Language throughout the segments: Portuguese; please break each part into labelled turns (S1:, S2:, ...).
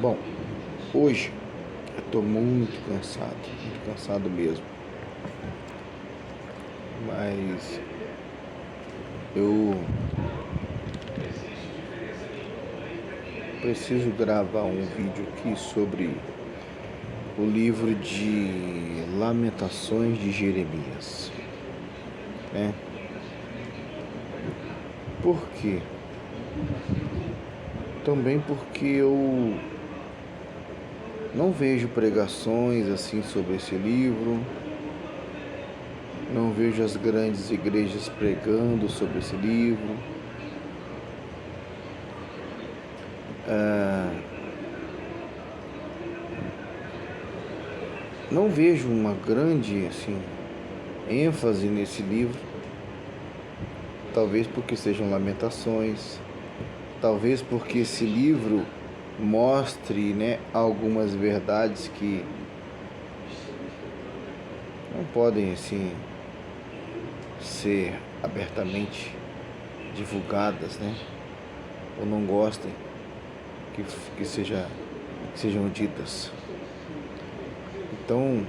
S1: Bom, hoje eu estou muito cansado mesmo. Mas eu preciso gravar um vídeo aqui sobre o livro de Lamentações de Jeremias, né? Por quê? Também porque eu não vejo pregações assim sobre esse livro, não vejo as grandes igrejas pregando sobre esse livro. Não vejo uma grande ênfase nesse livro, talvez porque sejam lamentações, talvez porque esse livro mostre, algumas verdades que não podem ser abertamente divulgadas, ou não gostem que sejam ditas. Então,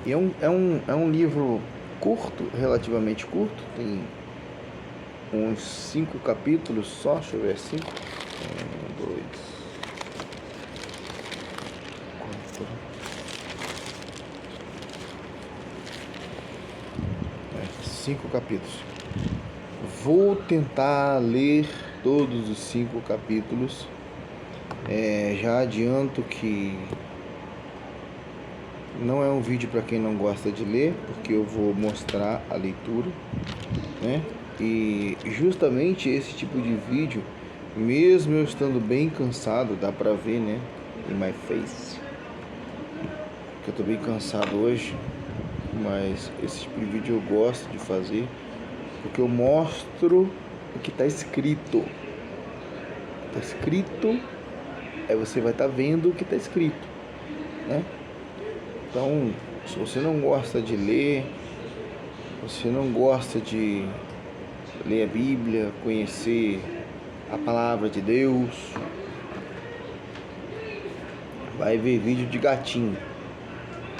S1: é um livro curto, relativamente curto, tem uns 5 capítulos só, deixa eu ver, 5, 1, 2, 4, 5 capítulos. Vou tentar ler todos os 5 capítulos. Já adianto que não é um vídeo para quem não gosta de ler, porque eu vou mostrar a leitura, E justamente esse tipo de vídeo, mesmo eu estando bem cansado, dá pra ver, em my face, que eu tô bem cansado hoje, mas esse tipo de vídeo eu gosto de fazer, porque eu mostro o que tá escrito. Tá escrito, aí você vai estar vendo o que tá escrito, Então, se você não gosta de ler, você não gosta de ler a Bíblia, conhecer a palavra de Deus, vai ver vídeo de gatinho,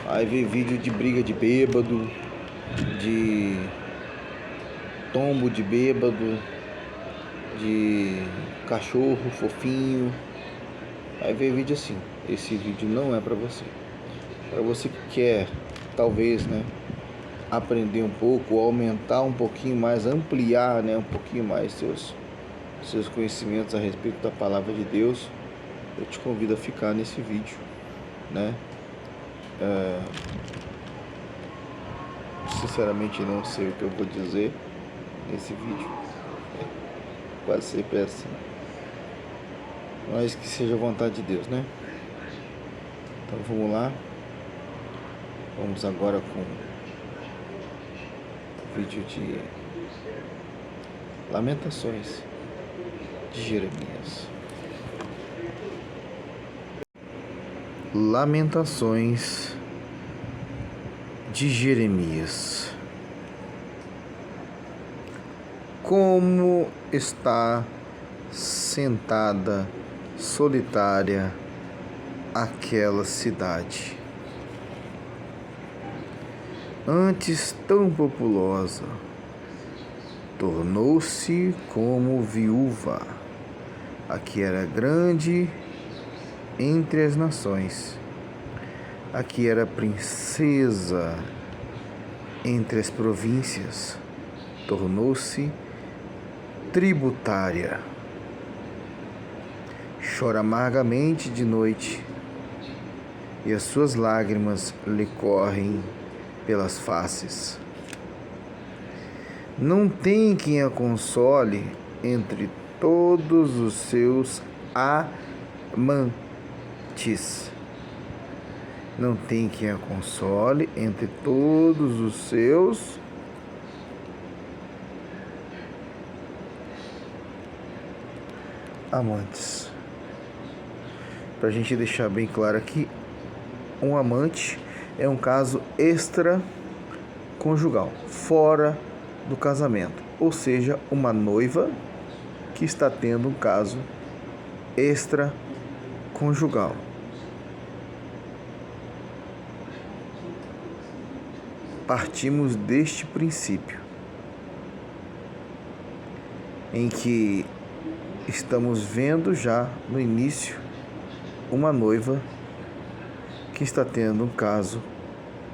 S1: vai ver vídeo de briga de bêbado, de tombo de bêbado, de cachorro fofinho, vai ver vídeo assim. Esse vídeo não é para você. Para você que quer, talvez, aprender um pouco, aumentar um pouquinho mais, ampliar, um pouquinho mais seus conhecimentos a respeito da palavra de Deus, eu te convido a ficar nesse vídeo, Sinceramente não sei o que eu vou dizer nesse vídeo, quase sempre é assim, mas que seja a vontade de Deus, Então vamos lá, vamos agora com o vídeo de Lamentações de Jeremias. Lamentações de Jeremias. Como está sentada solitária aquela cidade, antes tão populosa, tornou-se como viúva, a que era grande entre as nações, a que era princesa entre as províncias, tornou-se tributária. Chora amargamente de noite, e as suas lágrimas lhe correm pelas faces. Não tem quem a console entre todos os seus amantes. Não tem quem a console entre todos os seus amantes. Para a gente deixar bem claro aqui, um amante é um caso extraconjugal, fora do casamento, ou seja, uma noiva que está tendo um caso extraconjugal. extraconjugal. Partimos deste princípio, em que estamos vendo já no início uma noiva que está tendo um caso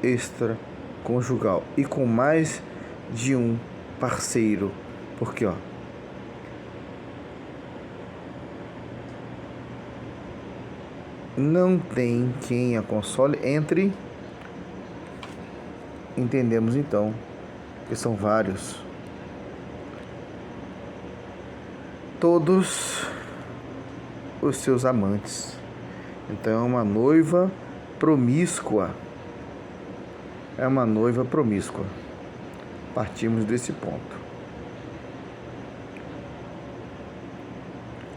S1: extraconjugal e com mais de um parceiro, porque não tem quem a console. Entendemos então que são vários, todos os seus amantes. Então é uma noiva promíscua. Partimos desse ponto.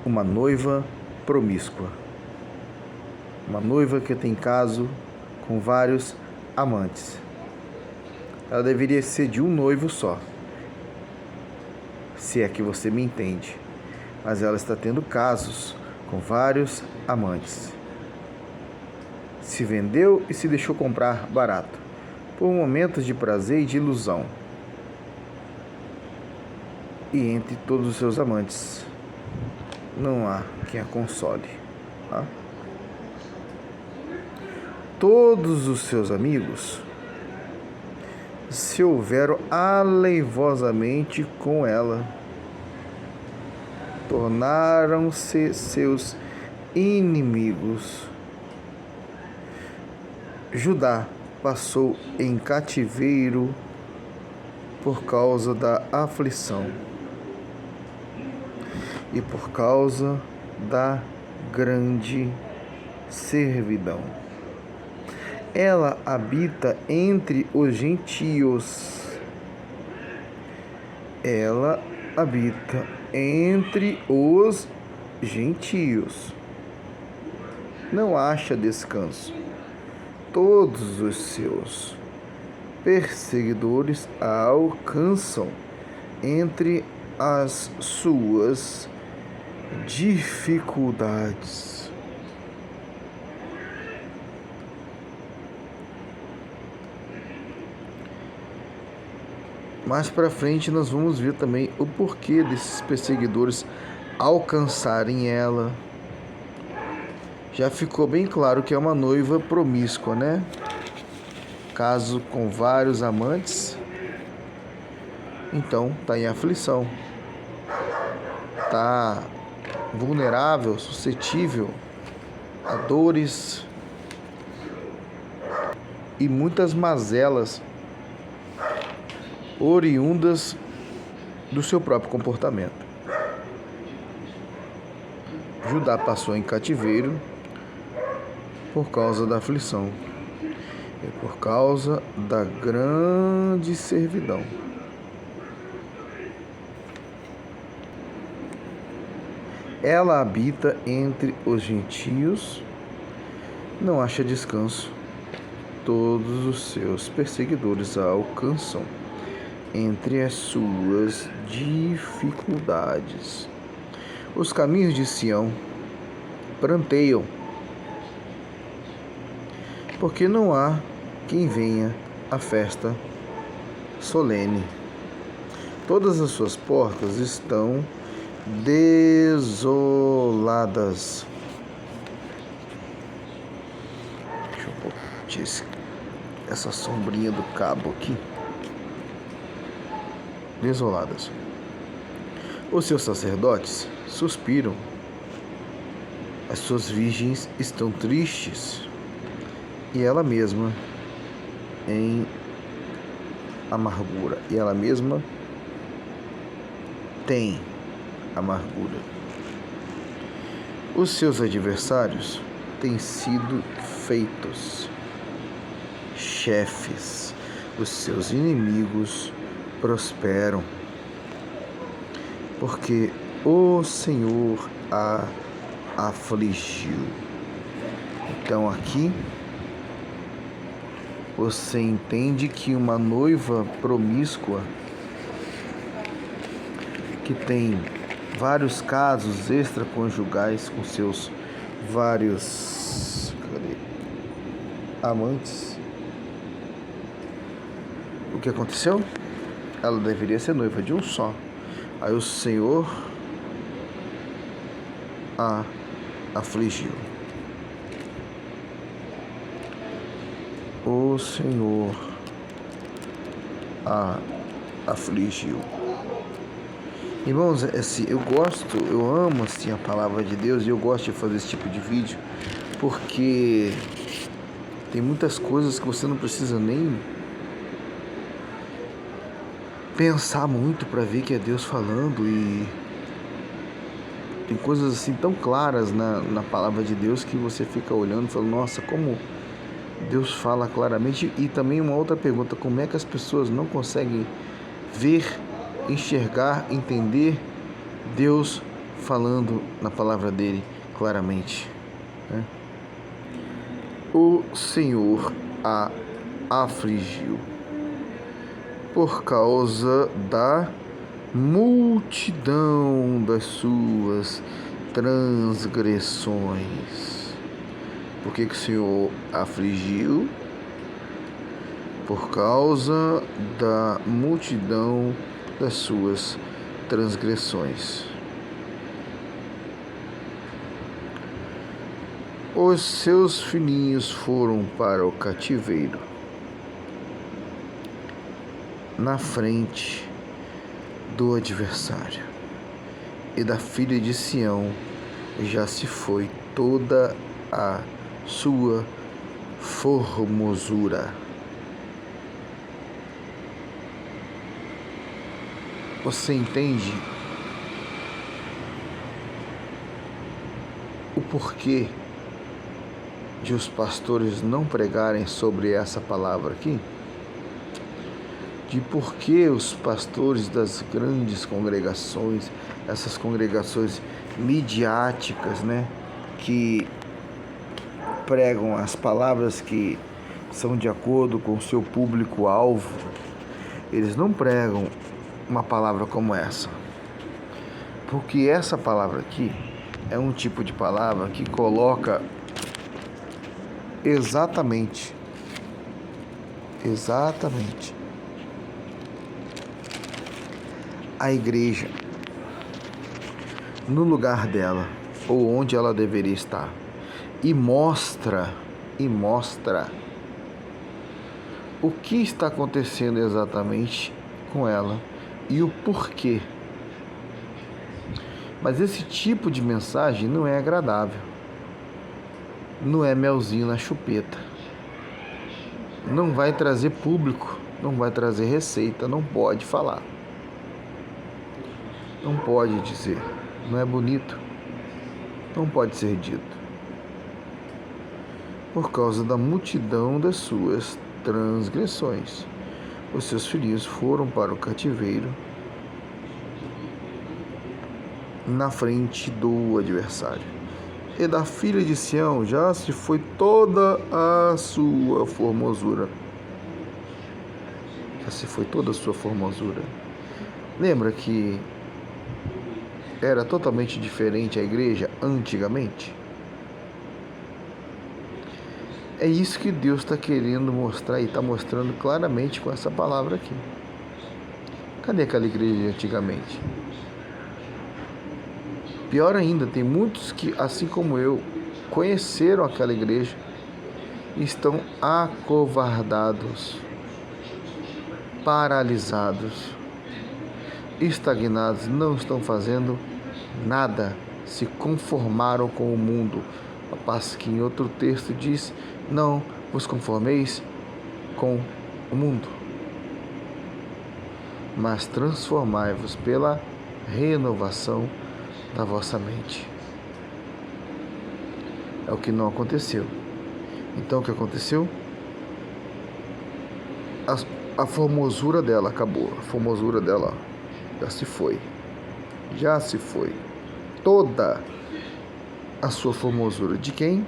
S1: Uma noiva promíscua. Uma noiva que tem caso com vários amantes. Ela deveria ser de um noivo só, se é que você me entende. Mas ela está tendo casos com vários amantes. Se vendeu e se deixou comprar barato, por momentos de prazer e de ilusão. E entre todos os seus amantes, não há quem a console. Tá? Todos os seus amigos se houveram aleivosamente com ela, tornaram-se seus inimigos. Judá passou em cativeiro por causa da aflição e por causa da grande servidão. Ela habita entre os gentios. Ela habita entre os gentios. Não acha descanso. Todos os seus perseguidores a alcançam entre as suas dificuldades. Mais para frente nós vamos ver também o porquê desses perseguidores alcançarem ela. Já ficou bem claro que é uma noiva promíscua, né? Caso com vários amantes, então está em aflição, está vulnerável, suscetível a dores e muitas mazelas oriundas do seu próprio comportamento. Judá passou em cativeiro por causa da aflição e por causa da grande servidão. Ela habita entre os gentios, não acha descanso. Todos os seus perseguidores a alcançam entre as suas dificuldades. Os caminhos de Sião pranteiam, porque não há quem venha à festa solene. Todas as suas portas estão desoladas. Deixa eu pôr essa sombrinha do cabo aqui. Desoladas. Os seus sacerdotes suspiram. As suas virgens estão tristes. E ela mesma em amargura. E ela mesma tem amargura. Os seus adversários têm sido feitos chefes. Os seus inimigos prosperam, porque o Senhor a afligiu. Então aqui você entende que uma noiva promíscua que tem vários casos extraconjugais com seus vários amantes. O que aconteceu? Ela deveria ser noiva de um só. Aí o Senhor a afligiu. O Senhor a afligiu. Irmãos, assim, eu amo assim, a palavra de Deus e eu gosto de fazer esse tipo de vídeo porque tem muitas coisas que você não precisa nem pensar muito para ver que é Deus falando, e tem coisas assim tão claras na palavra de Deus que você fica olhando e fala, nossa, como Deus fala claramente. E também uma outra pergunta, como é que as pessoas não conseguem ver, enxergar, entender Deus falando na palavra dele claramente, né? O Senhor a afligiu por causa da multidão das suas transgressões. Por que o Senhor afligiu? Por causa da multidão das suas transgressões. Os seus filhinhos foram para o cativeiro. Na frente do adversário, e da filha de Sião já se foi toda a sua formosura. Você entende o porquê de os pastores não pregarem sobre essa palavra aqui? De por que os pastores das grandes congregações, essas congregações midiáticas, né, que pregam as palavras que são de acordo com o seu público-alvo, eles não pregam uma palavra como essa? Porque essa palavra aqui é um tipo de palavra que coloca exatamente a igreja no lugar dela, ou onde ela deveria estar, e mostra o que está acontecendo exatamente com ela e o porquê. Mas esse tipo de mensagem não é agradável, não é melzinho na chupeta, não vai trazer público, não vai trazer receita, não pode falar. Não pode dizer, não é bonito, não pode ser dito. Por causa da multidão das suas transgressões, os seus filhos foram para o cativeiro na frente do adversário. E da filha de Sião já se foi toda a sua formosura. Já se foi toda a sua formosura. Lembra que era totalmente diferente a igreja antigamente? É isso que Deus está querendo mostrar e está mostrando claramente com essa palavra aqui. Cadê aquela igreja de antigamente? Pior ainda, tem muitos que, assim como eu, conheceram aquela igreja e estão acovardados, paralisados, estagnados, não estão fazendo nada, se conformaram com o mundo. A passo que em outro texto diz, não vos conformeis com o mundo, mas transformai-vos pela renovação da vossa mente. É o que não aconteceu. Então o que aconteceu? A formosura dela acabou. A formosura dela já se foi. Já se foi. Toda a sua formosura. De quem?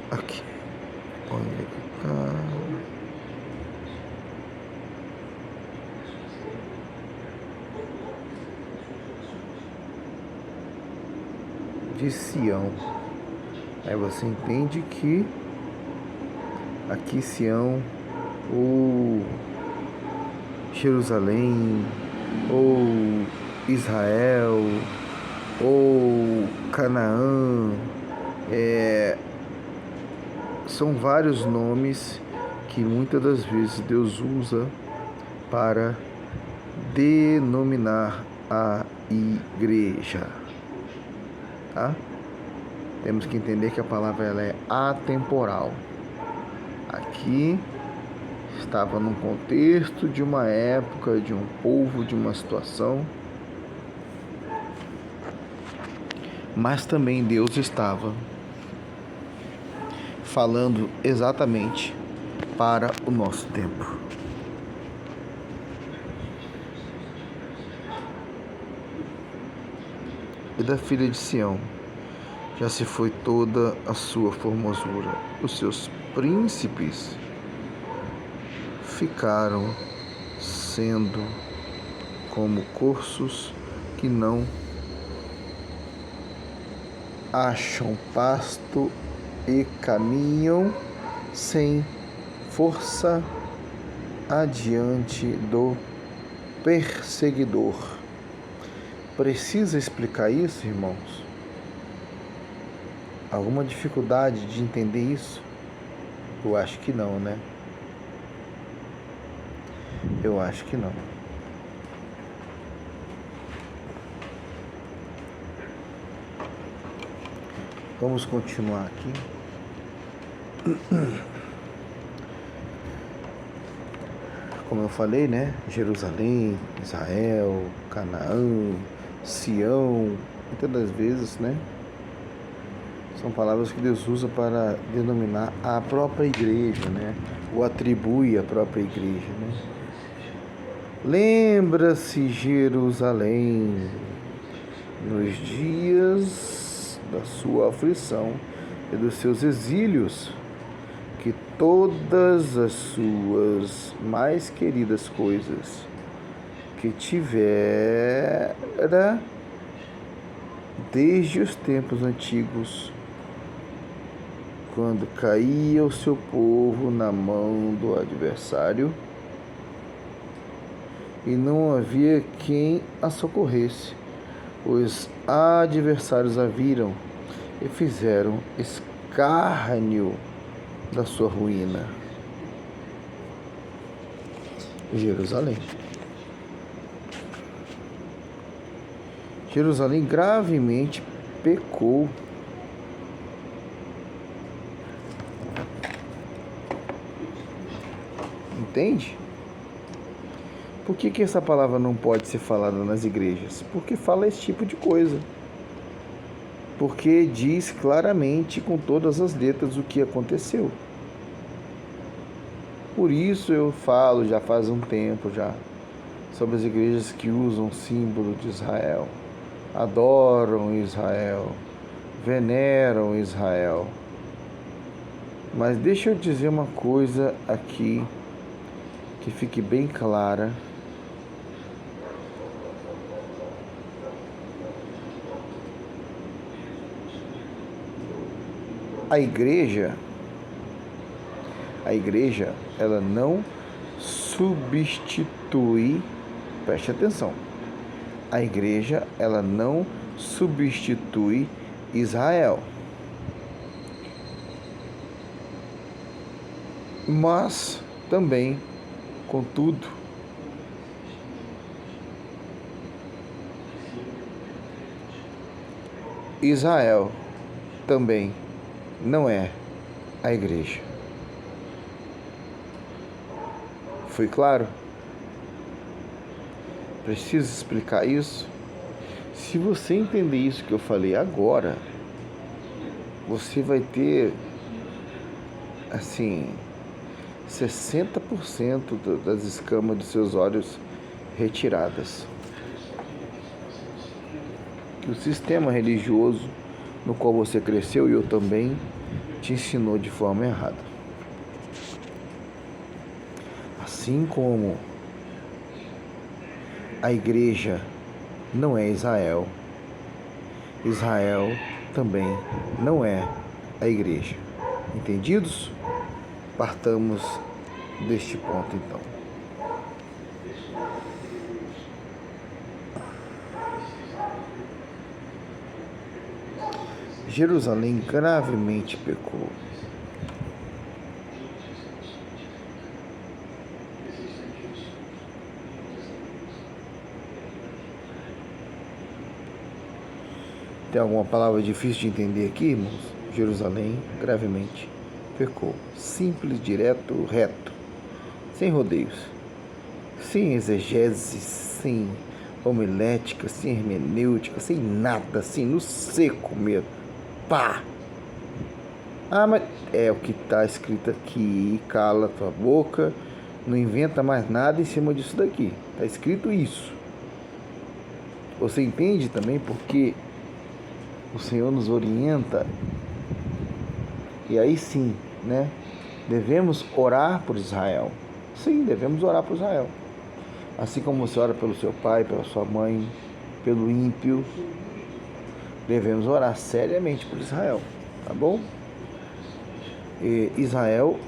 S1: Aqui. Olha que tá. de Sião. Aí você entende que aqui Sião, ou Jerusalém, ou Israel, ou Canaã, são vários nomes que muitas das vezes Deus usa para denominar a igreja, tá? Temos que entender que a palavra ela é atemporal. Aqui estava num contexto de uma época, de um povo, de uma situação, mas também Deus estava falando exatamente para o nosso tempo. E da filha de Sião já se foi toda a sua formosura. Os seus príncipes ficaram sendo como corços que não acham pasto e caminham sem força adiante do perseguidor. Precisa explicar isso, irmãos? Alguma dificuldade de entender isso? Eu acho que não, né? Eu acho que não. Vamos continuar aqui. Como eu falei, né? Jerusalém, Israel, Canaã, Sião, muitas das vezes, né? São palavras que Deus usa para denominar a própria igreja, né? Ou atribui à própria igreja, né? Lembra-se, Jerusalém, nos dias da sua aflição e dos seus exílios, que todas as suas mais queridas coisas que tivera desde os tempos antigos, quando caía o seu povo na mão do adversário e não havia quem a socorresse, os adversários a viram e fizeram escárnio da sua ruína. Jerusalém. Jerusalém gravemente pecou. Entende? Por que essa palavra não pode ser falada nas igrejas? Porque fala esse tipo de coisa. Porque diz claramente, com todas as letras, o que aconteceu. Por isso eu falo, já faz um tempo já, sobre as igrejas que usam o símbolo de Israel, adoram Israel, veneram Israel. Mas deixa eu dizer uma coisa aqui, que fique bem clara. A igreja, ela não substitui, preste atenção, a igreja, ela não substitui Israel. Mas também, contudo, Israel também não é a igreja. Foi claro? Preciso explicar isso? Se você entender isso que eu falei agora, você vai ter, assim, 60% das escamas dos seus olhos retiradas. Que o sistema religioso no qual você cresceu, e eu também, te ensinou de forma errada. Assim como a igreja não é Israel, Israel também não é a igreja. Entendidos? Partamos deste ponto então. Jerusalém gravemente pecou. Tem alguma palavra difícil de entender aqui, irmãos? Jerusalém gravemente pecou. Simples, direto, reto. Sem rodeios. Sem exegese, sem homilética, sem hermenêutica, sem nada, assim, no seco mesmo. Pá! Ah, mas é o que está escrito aqui. Cala tua boca. Não inventa mais nada em cima disso daqui. Está escrito isso. Você entende também porque o Senhor nos orienta, e aí sim, né? Devemos orar por Israel. Sim, devemos orar por Israel. Assim como você ora pelo seu pai, pela sua mãe, pelo ímpio, devemos orar seriamente por Israel, tá bom? E Israel,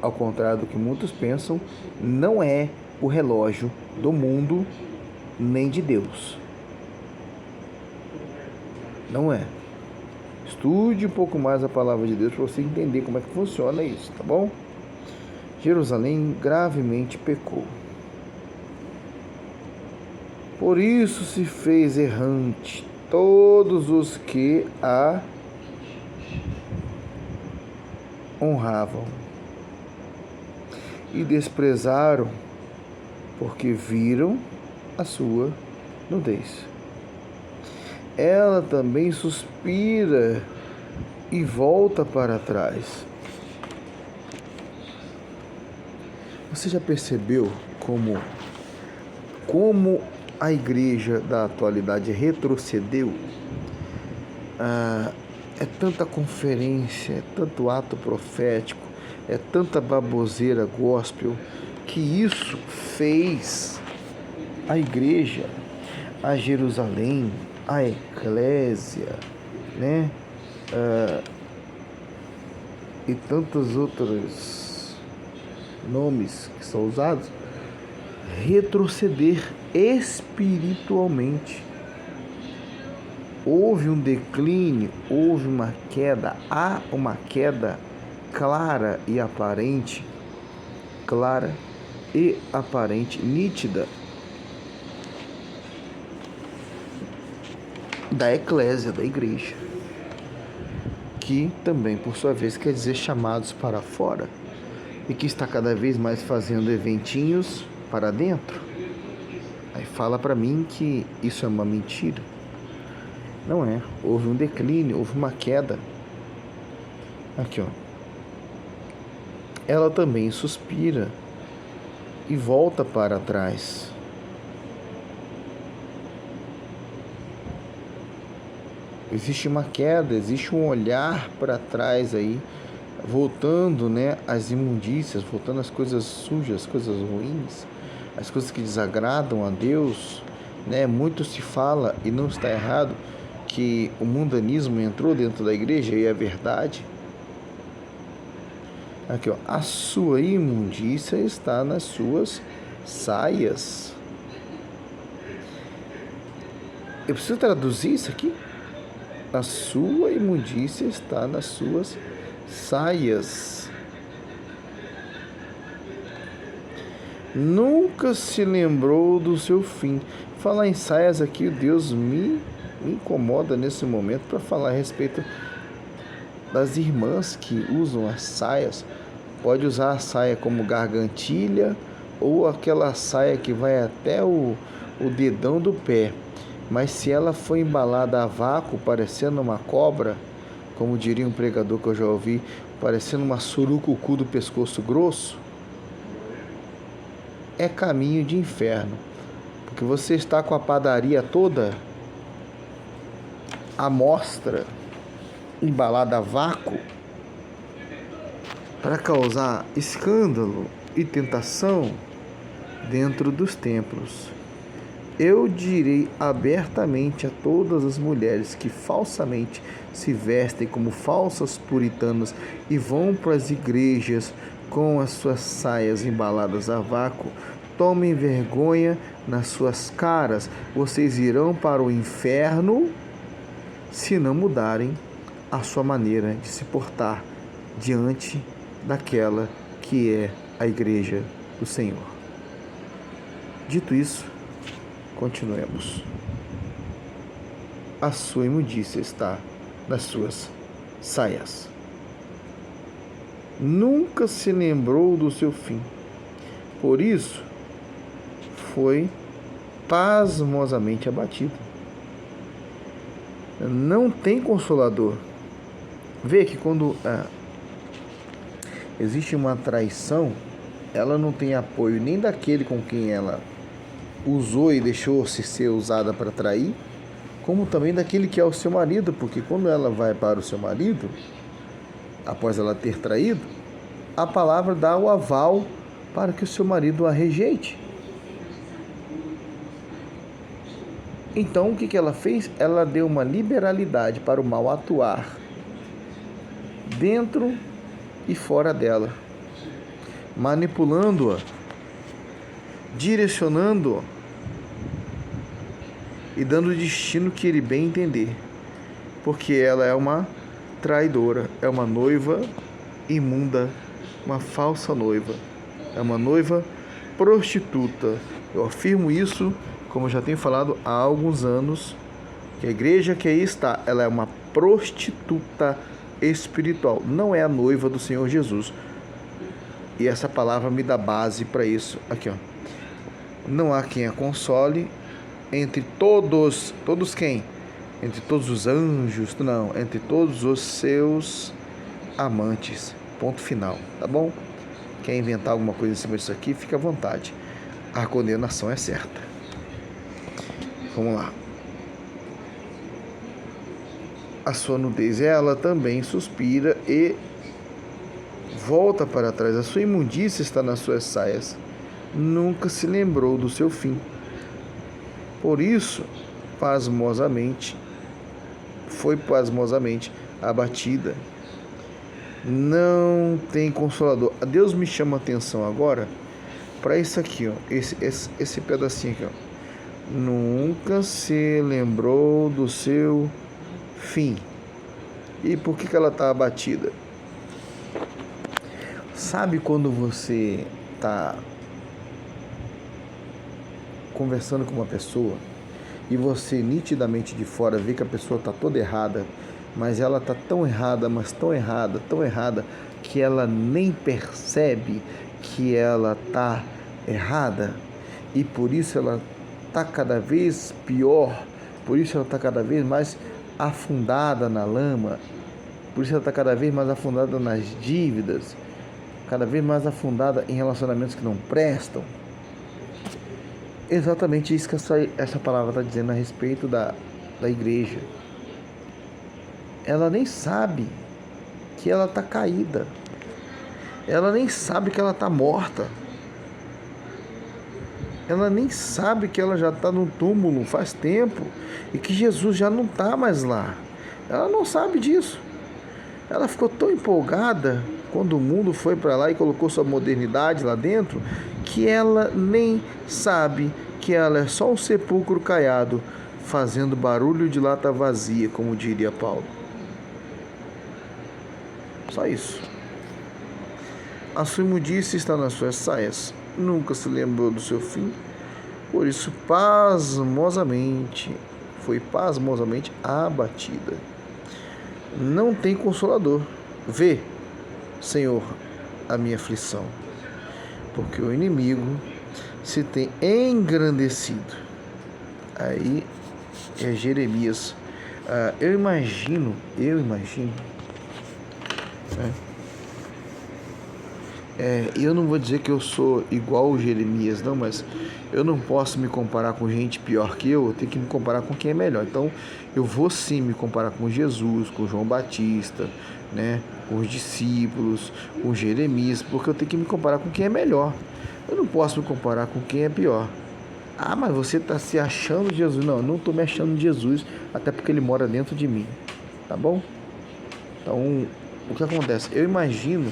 S1: ao contrário do que muitos pensam, não é o relógio do mundo nem de Deus. Não é. Estude um pouco mais a palavra de Deus para você entender como é que funciona isso, tá bom? Jerusalém gravemente pecou. Por isso se fez errante todos os que a honravam e desprezaram, porque viram a sua nudez. Ela também suspira e volta para trás. Você já percebeu como a igreja da atualidade retrocedeu? É tanta conferência, é tanto ato profético, é tanta baboseira gospel, que isso fez a igreja, a Jerusalém, a eclésia, né? E tantos outros nomes que são usados, retroceder espiritualmente. Houve um declínio, houve uma queda, há uma queda clara e aparente, nítida, da eclésia, da igreja, que também, por sua vez, quer dizer chamados para fora, e que está cada vez mais fazendo eventinhos para dentro. Aí fala para mim que isso é uma mentira. Não é. Houve um declínio, houve uma queda. Aqui, ó. Ela também suspira e volta para trás. Existe uma queda, existe um olhar para trás aí, voltando, né, às imundícias, voltando às coisas sujas, coisas ruins, as coisas que desagradam a Deus, né? Muito se fala, e não está errado, que o mundanismo entrou dentro da igreja, e é verdade. Aqui, ó, a sua imundícia está nas suas saias. Eu preciso traduzir isso aqui? A sua imundícia está nas suas saias. Nunca se lembrou do seu fim. Falar em saias aqui, Deus me incomoda nesse momento para falar a respeito das irmãs que usam as saias. Pode usar a saia como gargantilha ou aquela saia que vai até o dedão do pé. Mas se ela for embalada a vácuo, parecendo uma cobra, como diria um pregador que eu já ouvi, parecendo uma surucucu do pescoço grosso, é caminho de inferno. Porque você está com a padaria toda à mostra, embalada a vácuo, para causar escândalo e tentação dentro dos templos. Eu direi abertamente a todas as mulheres que falsamente se vestem como falsas puritanas e vão para as igrejas com as suas saias embaladas a vácuo, tomem vergonha nas suas caras, vocês irão para o inferno se não mudarem a sua maneira de se portar diante daquela que é a igreja do Senhor. Dito isso, continuemos. A sua imundícia está nas suas saias. Nunca se lembrou do seu fim. Por isso, foi pasmosamente abatido. Não tem consolador. Vê que quando existe uma traição, ela não tem apoio nem daquele com quem ela usou e deixou-se ser usada para trair, como também daquele que é o seu marido, porque quando ela vai para o seu marido, após ela ter traído, a palavra dá o aval para que o seu marido a rejeite. Então, o que ela fez? Ela deu uma liberalidade para o mal atuar dentro e fora dela, manipulando-a, direcionando-a e dando o destino que ele bem entender, porque ela é uma traidora, é uma noiva imunda, uma falsa noiva, é uma noiva prostituta. Eu afirmo isso, como eu já tenho falado há alguns anos, que a igreja que aí está, ela é uma prostituta espiritual, não é a noiva do Senhor Jesus. E essa palavra me dá base para isso. Aqui, ó. Não há quem a console entre todos quem? Entre todos os anjos, não, entre todos os seus amantes. Ponto final, tá bom? Quer inventar alguma coisa em cima disso aqui, fica à vontade. A condenação é certa. Vamos lá. A sua nudez, ela também suspira e volta para trás. A sua imundícia está nas suas saias. Nunca se lembrou do seu fim. Por isso, foi pasmosamente abatida. Não tem consolador. Deus me chama a atenção agora para isso aqui, ó, esse pedacinho aqui, ó. Nunca se lembrou do seu fim. E por que ela está abatida? Sabe quando você está conversando com uma pessoa e você nitidamente de fora vê que a pessoa está toda errada, mas ela está tão errada, mas tão errada, que ela nem percebe que ela está errada, e por isso ela está cada vez pior, por isso ela está cada vez mais afundada na lama, por isso ela está cada vez mais afundada nas dívidas, cada vez mais afundada em relacionamentos que não prestam. Exatamente isso que essa palavra está dizendo a respeito da igreja. Ela nem sabe que ela está caída. Ela nem sabe que ela está morta. Ela nem sabe que ela já está no túmulo faz tempo e que Jesus já não está mais lá. Ela não sabe disso. Ela ficou tão empolgada quando o mundo foi para lá e colocou sua modernidade lá dentro, que ela nem sabe que ela é só um sepulcro caiado, fazendo barulho de lata vazia, como diria Paulo. Só isso. A sua imundícia está nas suas saias. Nunca se lembrou do seu fim. Por isso, foi pasmosamente abatida. Não tem consolador. Vê, Senhor, a minha aflição, porque o inimigo se tem engrandecido. Aí é Jeremias. Eu imagino, eu não vou dizer que eu sou igual o Jeremias, não, mas eu não posso me comparar com gente pior que eu tenho que me comparar com quem é melhor. Então, eu vou sim me comparar com Jesus, com João Batista, né, com os discípulos, com Jeremias, porque eu tenho que me comparar com quem é melhor. Eu não posso me comparar com quem é pior. Ah, mas você está se achando de Jesus. Não, eu não estou me achando de Jesus, até porque ele mora dentro de mim, tá bom? Então, o que acontece? Eu imagino,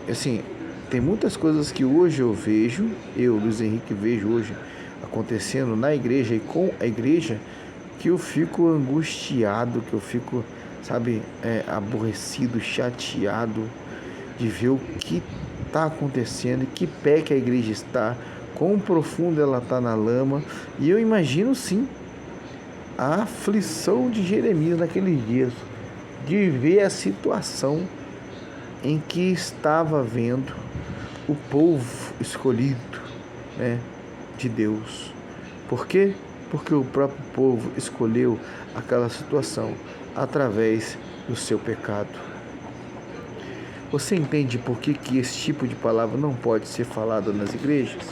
S1: assim, tem muitas coisas que hoje eu vejo, Luiz Henrique, vejo hoje acontecendo na igreja e com a igreja, que eu fico angustiado, que eu fico, sabe, aborrecido, chateado de ver o que está acontecendo e que pé que a igreja está, quão profundo ela está na lama. E eu imagino sim a aflição de Jeremias naqueles dias, de ver a situação em que estava vendo o povo escolhido, né, de Deus. Por quê? Porque o próprio povo escolheu aquela situação através do seu pecado. Você entende por que esse tipo de palavra não pode ser falada nas igrejas?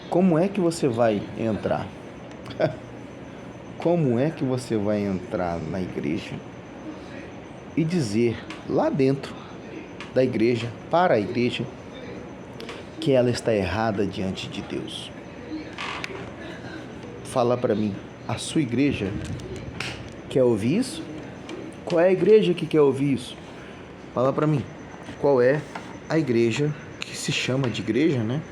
S1: Como é que você vai entrar? Como é que você vai entrar na igreja e dizer lá dentro da igreja, para a igreja, que ela está errada diante de Deus? Fala para mim, a sua igreja quer ouvir isso? Qual é a igreja que quer ouvir isso? Fala para mim, qual é a igreja que se chama de igreja, né?